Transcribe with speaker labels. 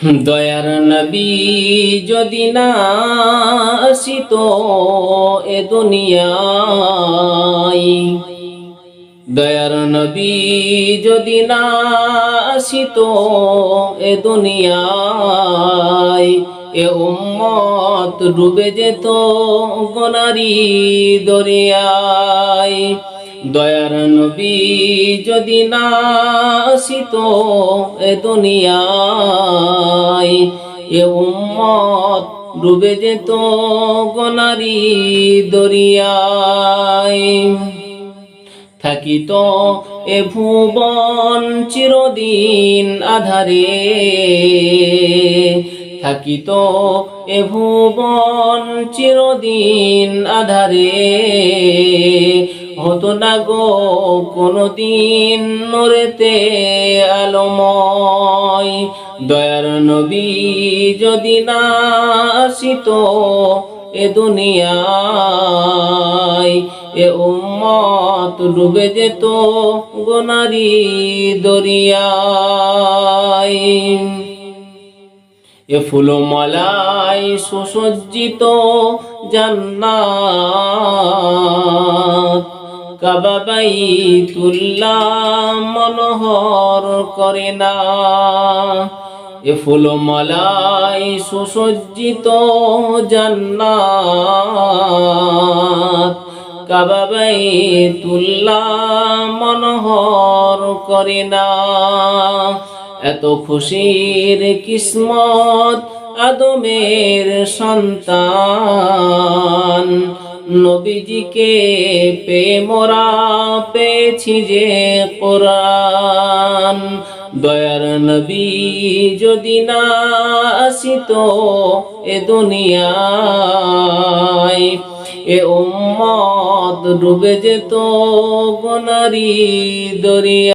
Speaker 1: দয়ার নবী যদি না আসিত এ দুনিয়ায়, দয়ার নবী যদি না আসিত এ দুনিয়ায়, এ উম্মত ডুবে যেত গুনারি দরিয়ায়। দয়ার নবী যদি না আসিত এ দুনিয়ায়, এ উম্মত ডুবে যেত গুনারি দরিয়ায়। থাকিত এ ভুবন চিরদিন আধারে, থাকিত এ ভুবন চিরদিন আধারে, হতো না গো কোনদিন নূরেতে আলোময়। দয়ার নবী যদি না আসিত এ দুনিয়ায়, এ উম্মত ডুবে যেত গুনারি দরিয়ায়। এ ফুলমালায় সুসজ্জিত জান্নাত, কাবা বাইতুল্লাহ মনোহর করে না। এ ফুলমালায় সুসজ্জিত জান্নাত, কাবা বাইতুল্লাহ মনোহর করে না। এত খুশির কিসমত আদমের সন্তান, নবীজিকে পেয়ে মোরা পেয়েছি যে কোরআন। দয়ার নবী যদি না আসিত এ দুনিয়ায়, এ উম্মত ডুবে যেত গুনারি দরিয়া।